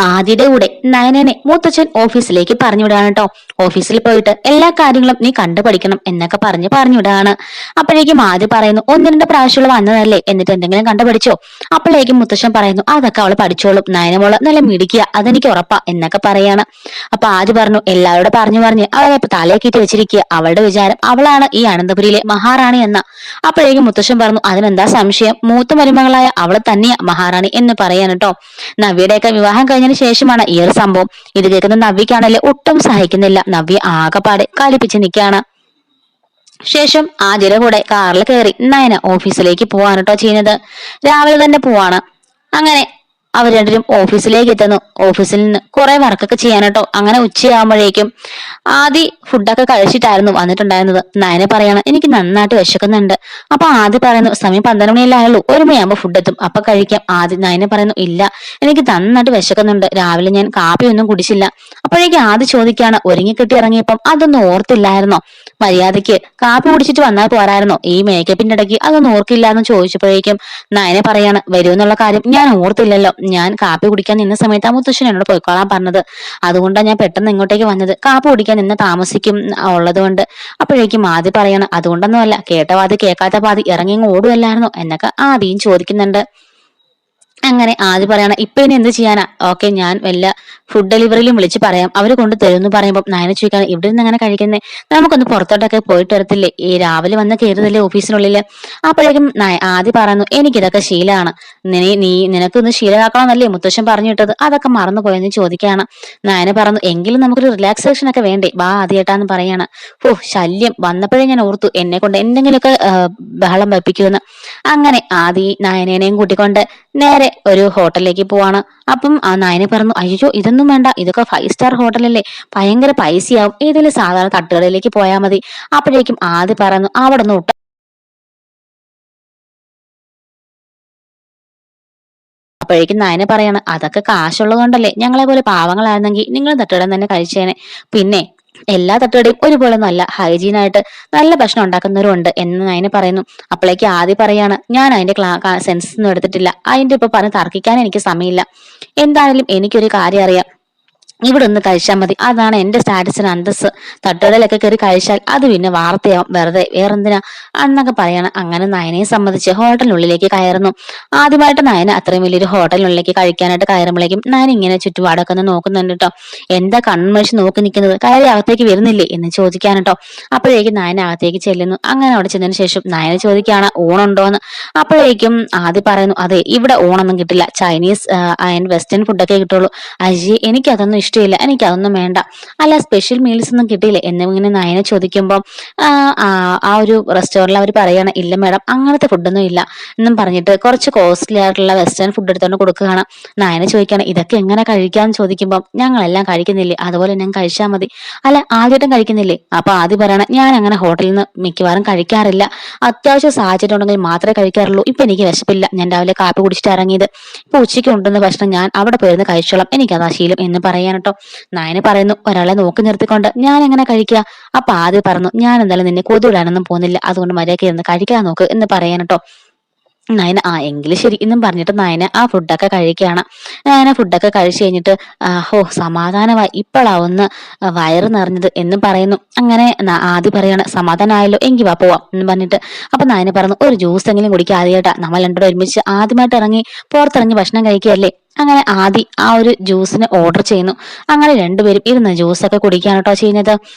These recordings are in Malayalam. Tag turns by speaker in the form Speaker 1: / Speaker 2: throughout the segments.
Speaker 1: ആദിയുടെ കൂടെ നയനനെ മൂത്തച്ഛൻ ഓഫീസിലേക്ക് പറഞ്ഞു വിടാണ് കേട്ടോ. ഓഫീസിൽ പോയിട്ട് എല്ലാ കാര്യങ്ങളും നീ കണ്ടുപഠിക്കണം എന്നൊക്കെ പറഞ്ഞു വിടാണ്. അപ്പോഴേക്കും ആദ്യ പറയുന്നു, ഒന്ന് രണ്ട് പ്രാവശ്യമുള്ള വന്നതല്ലേ, എന്നിട്ട് എന്തെങ്കിലും കണ്ടുപഠിച്ചോ? അപ്പോഴേക്കും മുത്തശ്ശൻ പറയുന്നു, അതൊക്കെ അവള് പഠിച്ചോളും, നയനമോള് നല്ല മിടിക്കുക, അതെനിക്ക് ഉറപ്പാ എന്നൊക്കെ പറയാണ്. അപ്പൊ ആദ്യ പറഞ്ഞു, എല്ലാവരോടും പറഞ്ഞ് അവളെ ഇപ്പൊ തലയേക്കിട്ട് വെച്ചിരിക്കുക, അവളുടെ വിചാരം അവളാണ് ഈ അനന്തപുരിയിലെ മഹാറാണി എന്ന. അപ്പോഴേക്കും മുത്തശ്ശൻ പറഞ്ഞു, അതിനെന്താ സംശയം, മൂത്ത മരുമകളായ അവള് തന്നെയാ മഹാറാണി എന്ന് പറയാൻ കേട്ടോ. നവ്യയുടെയൊക്കെ വിവാഹം കഴിഞ്ഞതിന് ശേഷമാണ് ഈ ഒരു സംഭവം. ഇത് കേൾക്കുന്ന നവ്യക്കാണല്ലേ ഒട്ടും സഹിക്കുന്നില്ല. നവ്യ ആകെപ്പാടെ കലിപ്പിച്ച് നിൽക്കുകയാണ്. ശേഷം ആദ്യയുടെ കൂടെ കാറിൽ കയറി നയന ഓഫീസിലേക്ക് പോവാണ് കേട്ടോ ചെയ്യുന്നത്. രാവിലെ തന്നെ പോവാണ്. അങ്ങനെ അവർ രണ്ടുപേരും ഓഫീസിലേക്ക് എത്തുന്നു. ഓഫീസിൽ നിന്ന് കുറെ വർക്കൊക്കെ ചെയ്യാനട്ടോ. അങ്ങനെ ഉച്ചയാകുമ്പോഴേക്കും ആദ്യ ഫുഡൊക്കെ കഴിച്ചിട്ടായിരുന്നു വന്നിട്ടുണ്ടായിരുന്നത്. നയനെ പറയാണ്, എനിക്ക് നന്നായിട്ട് വിശക്കുന്നുണ്ട്. അപ്പൊ ആദ്യ പറയുന്നു, സമയം 12 മണിയല്ലേ ആയുള്ളൂ, 1 മണിയാകുമ്പോൾ ഫുഡ് എത്തും, അപ്പൊ കഴിക്കാം. ആദ്യ നയനെ പറയുന്നു, ഇല്ല, എനിക്ക് നന്നായിട്ട് വിശക്കുന്നുണ്ട്, രാവിലെ ഞാൻ കാപ്പിയൊന്നും കുടിച്ചില്ല. അപ്പോഴേക്കും ആദ്യ ചോദിക്കാണ്, ഒരുങ്ങിക്കെട്ടി ഇറങ്ങിയപ്പം അതൊന്നും ഓർത്തില്ലായിരുന്നോ? മര്യാദയ്ക്ക് കാപ്പി കുടിച്ചിട്ട് വന്നാൽ പോരായിരുന്നോ? ഈ മേക്കപ്പിന്റെ ഇടയ്ക്ക് അതൊന്നും ഓർക്കില്ല എന്ന് ചോദിച്ചപ്പോഴേക്കും നയനെ പറയാണ്, വരുമെന്നുള്ള കാര്യം ഞാൻ ഓർത്തില്ലല്ലോ, ഞാൻ കാപ്പി കുടിക്കാൻ നിന്ന സമയത്ത് ആ മുത്തശ്ശൻ എന്നോട് പോയിക്കോളാൻ പറഞ്ഞത്, അതുകൊണ്ടാണ് ഞാൻ പെട്ടെന്ന് ഇങ്ങോട്ടേക്ക് വന്നത്, കാപ്പി കുടിക്കാൻ നിന്ന് താമസിക്കും ഉള്ളത് കൊണ്ട്. അപ്പോഴേക്കും ആദ്യം പറയാണ്, അതുകൊണ്ടൊന്നുമല്ല, കേട്ട പാതി കേൾക്കാത്ത പാതി ഇറങ്ങി ഓടുകയല്ലായിരുന്നോ എന്നൊക്കെ ആദ്യം ചോദിക്കുന്നുണ്ട്. അങ്ങനെ ആദ്യം പറയണ, ഇപ്പൊ ഇനി എന്ത് ചെയ്യാനാ? ഓക്കെ, ഞാൻ വല്ല ഫുഡ് ഡെലിവറിയിലും വിളിച്ച് പറയാം, അവര് കൊണ്ട് തരുമെന്ന് പറയുമ്പോൾ നയന ചോദിക്കാണ്, ഇവിടെ നിന്ന് അങ്ങനെ കഴിക്കുന്നേ, നമുക്കൊന്ന് പുറത്തോട്ടൊക്കെ പോയിട്ട് വരത്തില്ലേ, ഈ രാവിലെ വന്ന് കയറുന്നില്ലേ ഓഫീസിനുള്ളില്? അപ്പോഴേക്കും ആദ്യം പറയുന്നു, എനിക്കിതൊക്കെ ശീലമാണ്, നിനക്കൊന്ന് ശീലമാക്കണമെന്നല്ലേ മുത്തശ്ശൻ പറഞ്ഞു വിട്ടത്, അതൊക്കെ മറന്നുപോയെന്ന് ചോദിക്കുകയാണ്. നയന പറഞ്ഞു, എങ്കിലും നമുക്കൊരു റിലാക്സേഷൻ ഒക്കെ വേണ്ടേ, വാ ആദ്യമായിട്ടാന്ന് പറയാണ്. ശല്യം വന്നപ്പോഴേ ഞാൻ ഓർത്തു എന്നെ കൊണ്ട് എന്തെങ്കിലുമൊക്കെ ബഹളം വെപ്പിക്കുമെന്ന്. അങ്ങനെ നയനേനെയും കൂട്ടിക്കൊണ്ട് നേരെ ഒരു ഹോട്ടലിലേക്ക് പോവാണ്. അപ്പം ആ നയനെ പറഞ്ഞു, അയ്യോ ഇതൊന്നും വേണ്ട, ഇതൊക്കെ 5 സ്റ്റാർ ഹോട്ടലല്ലേ, ഭയങ്കര പൈസയാവും, ഏതെങ്കിലും സാധാരണ തട്ടുകടയിലേക്ക് പോയാൽ മതി. അപ്പോഴേക്കും ആദ്യം പറഞ്ഞു, അവിടെ നിന്ന് അപ്പോഴേക്കും നയനെ പറയാണ്, അതൊക്കെ കാശുള്ളത് കൊണ്ടല്ലേ, ഞങ്ങളെ പോലെ പാവങ്ങളായിരുന്നെങ്കിൽ നിങ്ങൾ തട്ടുകടം തന്നെ കഴിച്ചേനെ. പിന്നെ എല്ലാ തട്ടുകടയും ഒരുപോലെ നല്ല ഹൈജീനായിട്ട് നല്ല ഭക്ഷണം ഉണ്ടാക്കുന്നവരും ഉണ്ട് എന്ന് നയനെ പറയുന്നു. അപ്പോഴേക്ക് ആദ്യം പറയാണ്, ഞാൻ അതിന്റെ സെൻസ് ഒന്നും എടുത്തിട്ടില്ല, അതിന്റെ ഇപ്പൊ പറഞ്ഞ് തർക്കിക്കാൻ എനിക്ക് സമയമില്ല, എന്തായാലും എനിക്കൊരു കാര്യം അറിയാം, ഇവിടെ ഒന്ന് കഴിച്ചാൽ മതി, അതാണ് എന്റെ സ്റ്റാറ്റസിന് അന്തസ്, തട്ടുകടയിലൊക്കെ കയറി കഴിച്ചാൽ അത് പിന്നെ വാർത്തയാവും, വെറുതെ വേറെന്തിനാ എന്നൊക്കെ പറയണം. അങ്ങനെ നയനയെ സംബന്ധിച്ച് ഹോട്ടലിനുള്ളിലേക്ക് കയറുന്നു. ആദ്യമായിട്ട് നയന അത്രയും വലിയൊരു ഹോട്ടലിനുള്ളിലേക്ക് കഴിക്കാനായിട്ട് കയറുമ്പോഴേക്കും നയന ഇങ്ങനെ ചുറ്റുപാടൊക്കെ ഒന്ന് നോക്കുന്നുണ്ട് കേട്ടോ. എന്താ കൺമേഴ്സ് നോക്കി നിൽക്കുന്നത്, കയറി അകത്തേക്ക് വരുന്നില്ലേ എന്ന് ചോദിക്കാൻ കേട്ടോ. അപ്പോഴേക്കും നയന അകത്തേക്ക് ചെല്ലുന്നു. അങ്ങനെ അവിടെ ചെന്നതിന് ശേഷം നയന ചോദിക്കുകയാണ്, ഊണുണ്ടോന്ന്. അപ്പോഴേക്കും ആദ്യം പറയുന്നു, അതെ ഇവിടെ ഊണൊന്നും കിട്ടില്ല, ചൈനീസ് ആൻഡ് വെസ്റ്റേൺ ഫുഡൊക്കെ കിട്ടുള്ളൂ. അജി എനിക്കതൊന്നും ഇഷ്ടമില്ല, എനിക്കതൊന്നും വേണ്ട. അല്ല സ്പെഷ്യൽ മീൽസ് ഒന്നും കിട്ടിയില്ലേ എന്നിങ്ങനെ നയനെ ചോദിക്കുമ്പോൾ ആ ഒരു റെസ്റ്റോറന്റിൽ അവർ പറയാണ്, ഇല്ല മാഡം അങ്ങനത്തെ ഫുഡൊന്നും ഇല്ല എന്നും പറഞ്ഞിട്ട് കുറച്ച് കോസ്റ്റ്ലി ആയിട്ടുള്ള വെസ്റ്റേൺ ഫുഡ് എടുത്തോണ്ട് കൊടുക്കുകയാണ്. നയനെ ചോദിക്കാണ്, ഇതൊക്കെ എങ്ങനെ കഴിക്കാന്ന് ചോദിക്കുമ്പോൾ, ഞങ്ങളെല്ലാം കഴിക്കുന്നില്ലേ, അതുപോലെ ഞാൻ കഴിച്ചാൽ മതി. അല്ല ആദ്യമായിട്ടും കഴിക്കുന്നില്ലേ? അപ്പൊ ആദ്യം പറയണ, ഞാൻ അങ്ങനെ ഹോട്ടലിൽ നിന്ന് മിക്കവാറും കഴിക്കാറില്ല, അത്യാവശ്യം സാഹചര്യം ഉണ്ടെങ്കിൽ മാത്രമേ കഴിക്കാറുള്ളൂ, ഇപ്പൊ എനിക്ക് വിശപ്പില്ല, ഞാൻ രാവിലെ കാപ്പി കുടിച്ചിട്ട് ഇറങ്ങിയത്, ഇപ്പൊ ഉച്ചയ്ക്ക് കൊണ്ടുവന്ന ഭക്ഷണം ഞാൻ അവിടെ പോയിരുന്ന് കഴിച്ചോളാം, എനിക്കതാ ശീലം എന്ന് പറയാൻ കേട്ടോ. നയന് പറയുന്നു, ഒരാളെ നോക്കി നിർത്തിക്കൊണ്ട് ഞാൻ എങ്ങനെ കഴിക്കുക? അപ്പൊ ആദ്യം പറഞ്ഞു, ഞാൻ എന്തായാലും നിന്നെ കൊതുവിടാനൊന്നും പോകുന്നില്ല, അതുകൊണ്ട് മര്യാദയ്ക്ക് ഇരുന്ന് കഴിക്കാൻ നോക്ക് എന്ന് പറയാൻ കേട്ടോ. നയന എങ്കിലും ശരി എന്നും പറഞ്ഞിട്ട് നയന ആ ഫുഡൊക്കെ കഴിക്കുകയാണ്. നയന ഫുഡൊക്കെ കഴിച്ചു കഴിഞ്ഞിട്ട് സമാധാനമായി, ഇപ്പോഴാവുന്ന വയറ് നിറഞ്ഞത് എന്നും പറയുന്നു. അങ്ങനെ ആദ്യം പറയാണ്, സമാധാനമായല്ലോ, എങ്കിൽ വാ പോവാം എന്ന് പറഞ്ഞിട്ട്. അപ്പൊ നയന പറഞ്ഞു, ഒരു ജ്യൂസ് എങ്കിലും കുടിക്കുക ആദ്യമായിട്ടാ, നമ്മൾ രണ്ടുപേരും ഒരുമിച്ച് ആദ്യമായിട്ട് പുറത്തിറങ്ങി ഭക്ഷണം കഴിക്കുകയല്ലേ. അങ്ങനെ ആദ്യം ആ ഒരു ജ്യൂസിന് ഓർഡർ ചെയ്യുന്നു. അങ്ങനെ രണ്ടുപേരും ഇരുന്ന് ജ്യൂസൊക്കെ കുടിക്കാണ് കേട്ടോ ചെയ്യുന്നത്.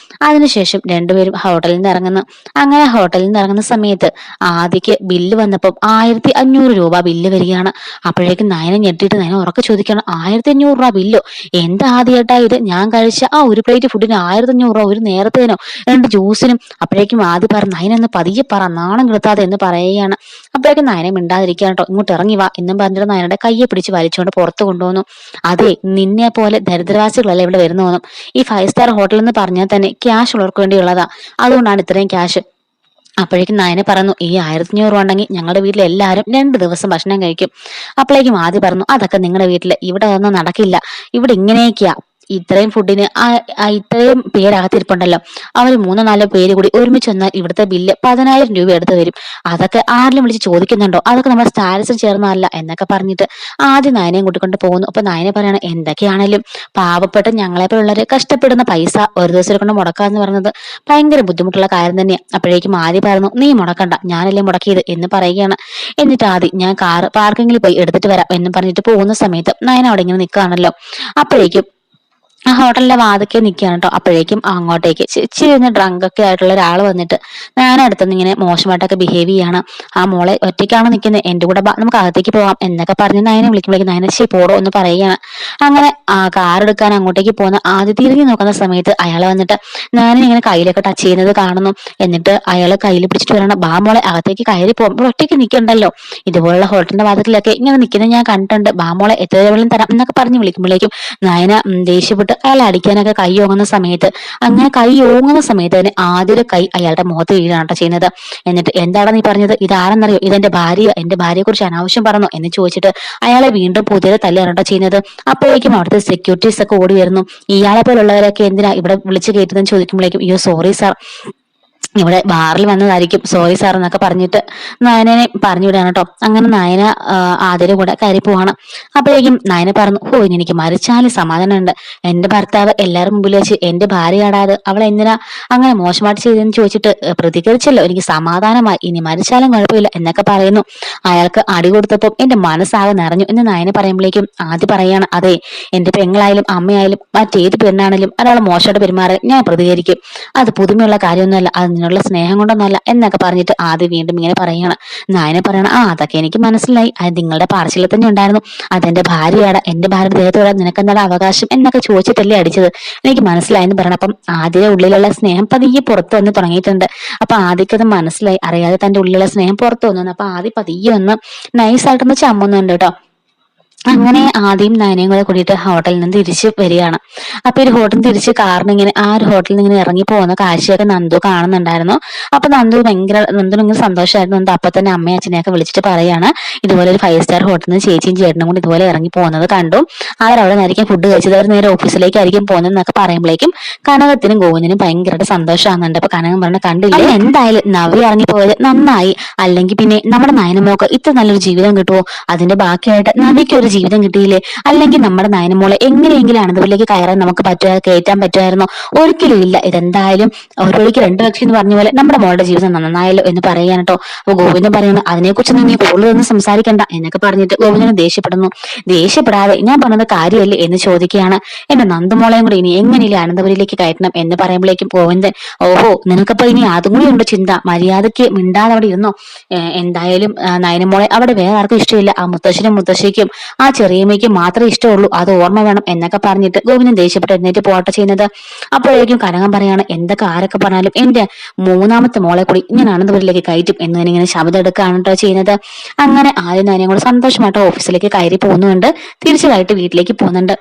Speaker 1: അതിനുശേഷം രണ്ടുപേരും ഹോട്ടലിൽ നിന്ന് ഇറങ്ങുന്നു. അങ്ങനെ ഹോട്ടലിൽ നിന്ന് ഇറങ്ങുന്ന സമയത്ത് ആദ്യക്ക് ബില്ല് വന്നപ്പം 1500 രൂപ ബില്ല് വരികയാണ്. അപ്പോഴേക്കും നയനെ ഞെട്ടിയിട്ട് നയനെ ഉറക്കെ ചോദിക്കണം, 1500 രൂപ ബില്ലോ? എന്താ ആദ്യമായിട്ടാ ഇത്? ഞാൻ കഴിച്ച ആ ഒരു പ്ലേറ്റ് ഫുഡിന് 1500 രൂപ, ഒരു നേരത്തേനോ 2 ജ്യൂസിനും? അപ്പോഴേക്കും ആദ്യം പറഞ്ഞു, നയനൊന്ന് പതിയെ പറ, നാണം കെടുത്താതെ എന്ന് പറയുകയാണ്. അപ്പോഴേക്കും നയനെ മിണ്ടാതിരിക്കാൻ കേട്ടോ, ഇങ്ങോട്ട് ഇറങ്ങി വാ എന്നും പറഞ്ഞിട്ട് നയനയുടെ കയ്യെ പിടിച്ച് വലിച്ചുകൊണ്ട് പുറത്തു കൊണ്ടുവന്നു. അതെ, നിന്നെ പോലെ ദരിദ്രവാസികളല്ല ഇവിടെ വരുന്നു. ഈ 5 സ്റ്റാർ ഹോട്ടൽ എന്ന് പറഞ്ഞാൽ തന്നെ ക്യാഷ് ഉള്ളവർക്ക് വേണ്ടിയുള്ളതാ, അതുകൊണ്ടാണ് ഇത്രയും ക്യാഷ്. അപ്പോഴേക്കും നയനെ പറഞ്ഞു, ഈ 1500 രൂപ ഉണ്ടെങ്കിൽ ഞങ്ങളുടെ വീട്ടിൽ എല്ലാവരും 2 ദിവസം ഭക്ഷണം കഴിക്കും. അപ്പോഴേക്കും ആദ്യം പറഞ്ഞു, അതൊക്കെ നിങ്ങളുടെ വീട്ടില്, ഇവിടെ ഒന്നും നടക്കില്ല, ഇവിടെ ഇങ്ങനെയൊക്കെയാ, ഇത്രയും ഫുഡിന് ഇത്രയും പേരകത്തിരിപ്പുണ്ടല്ലോ, അവർ 3-4 പേര് കൂടി ഒരുമിച്ച് വന്നാൽ ഇവിടുത്തെ ബില്ല് 10,000 രൂപ എടുത്ത് വരും. അതൊക്കെ ആരെങ്കിലും വിളിച്ച് ചോദിക്കുന്നുണ്ടോ? അതൊക്കെ നമ്മുടെ സ്റ്റാറ്റസിൽ ചേർന്നതല്ല എന്നൊക്കെ പറഞ്ഞിട്ട് ആദ്യം നയനയും കൂട്ടിക്കൊണ്ട് പോകുന്നു. അപ്പൊ നയന പറയാണ്, എന്തൊക്കെയാണേലും പാവപ്പെട്ട ഞങ്ങളെപ്പോലുള്ളവര് കഷ്ടപ്പെടുന്ന പൈസ ഒരു ദിവസം കൊണ്ട് മുടക്കാന്ന് പറയുന്നത് ഭയങ്കര ബുദ്ധിമുട്ടുള്ള കാര്യം തന്നെയാണ്. അപ്പോഴേക്കും ആദ്യം പറഞ്ഞു, നീ മുടക്കണ്ട, ഞാനല്ലേ മുടക്കിയത് എന്ന് പറയുകയാണ്. എന്നിട്ട് ആദ്യം ഞാൻ കാറ് പാർക്കിങ്ങിൽ പോയി എടുത്തിട്ട് വരാം എന്ന് പറഞ്ഞിട്ട് പോകുന്ന സമയത്ത് നയന അവിടെ ഇങ്ങനെ നിൽക്കുകയാണല്ലോ. അപ്പോഴേക്കും ആ ഹോട്ടലിന്റെ വാതിക്കെ നിൽക്കുകയാണ് കേട്ടോ. അപ്പോഴേക്കും അങ്ങോട്ടേക്ക് ഇച്ചിരി ഒന്ന് ഡ്രങ്ക് ഒക്കെ ആയിട്ടുള്ള ഒരാൾ വന്നിട്ട് ഞാൻ അടുത്തുനിന്ന് ഇങ്ങനെ മോശമായിട്ടൊക്കെ ബിഹേവ് ചെയ്യാണ്. ആ മോളെ ഒറ്റയ്ക്കാണ് നിൽക്കുന്നത്, എന്റെ കൂടെ നമുക്ക് അകത്തേക്ക് പോകാം എന്നൊക്കെ പറഞ്ഞ് നയനെ വിളിക്കുമ്പോഴേക്കും നയന ശരി പോടോ എന്ന് പറയുകയാണ്. അങ്ങനെ ആ കാർ എടുക്കാൻ അങ്ങോട്ടേക്ക് പോകുന്ന ആദ്യം തിരിഞ്ഞു നോക്കുന്ന സമയത്ത് അയാൾ വന്നിട്ട് ഞാൻ ഇങ്ങനെ കയ്യിലൊക്കെ ടച്ച് ചെയ്യുന്നത് കാണുന്നു. എന്നിട്ട് അയാൾ കയ്യിൽ പിടിച്ചിട്ട് പറയണം, ബാ മോളെ അകത്തേക്ക് കയറി പോകുമ്പോൾ ഒറ്റയ്ക്ക് നിൽക്കണ്ടല്ലോ, ഇതുപോലുള്ള ഹോട്ടലിന്റെ വാതിലൊക്കെ ഇങ്ങനെ നിൽക്കുന്നത് ഞാൻ കണ്ടിട്ടുണ്ട്, ബാ മോളെ എത്ര രൂപയും തരാം എന്നൊക്കെ പറഞ്ഞ് വിളിക്കുമ്പോഴേക്കും നയന ദേഷ്യപ്പെട്ട് അയാൾ അടിക്കാനൊക്കെ കൈ ഓങ്ങുന്ന സമയത്ത് അങ്ങനെ കൈ ഓങ്ങുന്ന സമയത്ത് തന്നെ ആദ്യ കൈ അയാളുടെ മുഖത്ത് വീഴാണ് ചെയ്യുന്നത്. എന്നിട്ട് എന്താണ് നീ പറഞ്ഞത്, ഇതാരെന്നറിയോ, ഇതെന്റെ ഭാര്യ, എന്റെ ഭാര്യയെ കുറിച്ച് അനാവശ്യം പറഞ്ഞോ എന്ന് ചോദിച്ചിട്ട് അയാളെ വീണ്ടും പുതിയ തല്ലാണ് ചെയ്യുന്നത്. അപ്പോഴേക്കും അവിടുത്തെ സെക്യൂരിറ്റീസ് ഒക്കെ ഓടി വരുന്നു. ഇയാളെ പോലുള്ളവരൊക്കെ എന്തിനാ ഇവിടെ വിളിച്ചു കയറ്റുന്നതെന്ന് ചോദിക്കുമ്പോഴേക്കും അയ്യോ സോറി സാർ, ഇവിടെ ബാറിൽ വന്നതായിരിക്കും, സോറി സാർ എന്നൊക്കെ പറഞ്ഞിട്ട് നയനെ പറഞ്ഞു വിടാണ് കേട്ടോ. അങ്ങനെ നയന ആദ്യം കൂടെ കയറി പോവാണ്. അപ്പോഴേക്കും നയന പറഞ്ഞു, ഓ ഇനി എനിക്ക് മരിച്ചാലും സമാധാനമുണ്ട്, എന്റെ ഭർത്താവ് എല്ലാവരും മുമ്പിൽ വെച്ച് എന്റെ ഭാര്യയാടാത് അവൾ എന്തിനാ അങ്ങനെ മോശമായിട്ട് ചെയ്തെന്ന് ചോദിച്ചിട്ട് പ്രതികരിച്ചല്ലോ, എനിക്ക് സമാധാനമായി, ഇനി മരിച്ചാലും കുഴപ്പമില്ല എന്നൊക്കെ പറയുന്നു. അയാൾക്ക് അടി കൊടുത്തപ്പോൾ എന്റെ മനസ്സാകെ നിറഞ്ഞു എന്ന് നയന പറയുമ്പോഴേക്കും ആദ്യം പറയാണ്, അതെ എന്റെ പെങ്ങളായാലും അമ്മയായാലും മറ്റേത് പെണ്ണാണെങ്കിലും ഒരാൾ മോശമായിട്ട് പെരുമാറി ഞാൻ പ്രതികരിക്കും, അത് പുതുമയുള്ള കാര്യമൊന്നുമല്ല, അത് നിന്നുള്ള സ്നേഹം കൊണ്ടൊന്നല്ല എന്നൊക്കെ പറഞ്ഞിട്ട് ആദ്യം വീണ്ടും ഇങ്ങനെ പറയാണ്. നായനെ പറയണം, അതൊക്കെ എനിക്ക് മനസ്സിലായി, അത് നിങ്ങളുടെ പാർശ്വത്തിൽ തന്നെ ഉണ്ടായിരുന്നു, അതെന്റെ ഭാര്യയാണ്, എന്റെ ഭാര്യയുടെ ദേഹത്തോടെ നിനക്കെന്താണ് അവകാശം എന്നൊക്കെ ചോദിച്ചിട്ടല്ലേ അടിച്ചത്, എനിക്ക് മനസ്സിലായി എന്ന് പറയണം. അപ്പം ആദ്യ ഉള്ളിലുള്ള സ്നേഹം പതിയെ പുറത്തു വന്ന് തുടങ്ങിയിട്ടുണ്ട്. അപ്പൊ ആദ്യക്കത് മനസ്സിലായി, അറിയാതെ തന്റെ ഉള്ളിലുള്ള സ്നേഹം പുറത്തു വന്നു. അപ്പൊ ആദ്യം പതിയെ ഒന്ന് നൈസായിട്ടൊന്ന് ചമ്മുന്നുണ്ട് കേട്ടോ. അങ്ങനെ ആദ്യം നയനയും കൂടെ കൂടിയിട്ട് ഹോട്ടലിൽ നിന്ന് തിരിച്ച് വരികയാണ്. അപ്പൊ ഒരു ഹോട്ടലിൽ തിരിച്ച് കാറിന് ഇങ്ങനെ ആ ഒരു ഹോട്ടലിൽ നിന്ന് ഇങ്ങനെ ഇറങ്ങി പോകുന്ന കാഴ്ചയൊക്കെ നന്ദു കാണുന്നുണ്ടായിരുന്നു. അപ്പൊ നന്ദു ഇങ്ങനെ സന്തോഷമായിരുന്നു. നന്ദു അപ്പൊ തന്നെ അമ്മയും അച്ഛനെയൊക്കെ വിളിച്ചിട്ട് പറയാണ്, ഇതുപോലെ ഒരു 5 സ്റ്റാർ ഹോട്ടലിൽ നിന്ന് ചേച്ചിയും ചേട്ടനും കൂടി ഇതുപോലെ ഇറങ്ങി പോകുന്നത് കണ്ടു, അവരവിടെ നിന്നായിരിക്കും ഫുഡ് കഴിച്ചത്, അവർ നേരെ ഓഫീസിലേക്കായിരിക്കും പോകുന്നതെന്നൊക്കെ പറയുമ്പോഴേക്കും കനകത്തിനും ഗോവിന്ദനും ഭയങ്കരമായിട്ട് സന്തോഷമാകുന്നുണ്ട്. അപ്പൊ കനകം പറഞ്ഞ കണ്ടില്ല, എന്തായാലും നവി ഇറങ്ങിപ്പോയത് നന്നായി, അല്ലെങ്കിൽ പിന്നെ നമ്മുടെ നയനമോക്ക് ഇത്ര നല്ലൊരു ജീവിതം കിട്ടുമോ, അതിന്റെ ബാക്കിയായിട്ട് നവിക്ക് ഒരു ജീവിതം കിട്ടിയില്ലേ, അല്ലെങ്കിൽ നമ്മുടെ നയനമോളെ എങ്ങനെയെങ്കിലും അനന്തപുരിയിലേക്ക് കയറാൻ നമുക്ക് കയറ്റാൻ പറ്റുമായിരുന്നോ, ഒരിക്കലും ഇല്ല, ഇതെന്തായാലും ഒരു വഴിക്ക് 2 പക്ഷി എന്ന് പറഞ്ഞ പോലെ നമ്മുടെ മോളുടെ ജീവിതം നന്നായല്ലോ എന്ന് പറയാൻ കേട്ടോ. അപ്പൊ ഗോവിന്ദൻ പറയുന്നു, അതിനെക്കുറിച്ച് നീ കൂടുതലൊന്നും സംസാരിക്കണ്ട എന്നൊക്കെ പറഞ്ഞിട്ട് ഗോവിന്ദനെ ദേഷ്യപ്പെടുന്നു. ദേഷ്യപ്പെടാതെ ഞാൻ പറഞ്ഞത് കാര്യമല്ലേ എന്ന് ചോദിക്കുകയാണ്. എന്റെ നന്ദമോളെയും കൂടി ഇനി എങ്ങനെയില്ലേ അനന്തപുരിയിലേക്ക് കയറ്റണം എന്ന് പറയുമ്പോഴേക്കും ഗോവിന്ദൻ, ഓഹോ നിനക്കപ്പോ ഇനി അതും കൂടി ഉണ്ട് ചിന്ത, മര്യാദയ്ക്ക് മിണ്ടാതെ അവിടെ ഇരുന്നോ, എന്തായാലും നയനമോളെ അവിടെ വേറെ ആർക്കും ഇഷ്ടമില്ല, ആ മുത്തശ്ശനും മുത്തശ്ശിക്കും ആ ചെറിയമ്മയ്ക്ക് മാത്രമേ ഇഷ്ടമുള്ളൂ, അത് ഓർമ്മ വേണം എന്നൊക്കെ പറഞ്ഞിട്ട് ഗോവിന്ദൻ ദേഷ്യപ്പെട്ട് എഴുന്നേറ്റ് പോട്ടെ ചെയ്യുന്നത്. അപ്പോഴേക്കും കനകം പറയാണ്, എന്തൊക്കെ ആരൊക്കെ പറഞ്ഞാലും എന്റെ 3ാമത്തെ മോളെ കൂടി ഞാൻ അനന്തപുരിയിലേക്ക് കയറ്റും എന്ന് തന്നെ ഇങ്ങനെ ശബ്ദം എടുക്കുകയാണ് കേട്ടോ ചെയ്യുന്നത്. അങ്ങനെ ആദ്യം തന്നെ കൂടെ സന്തോഷമായിട്ട് ഓഫീസിലേക്ക് കയറി പോകുന്നുണ്ട്, തിരിച്ചതായിട്ട് വീട്ടിലേക്ക് പോകുന്നുണ്ട്.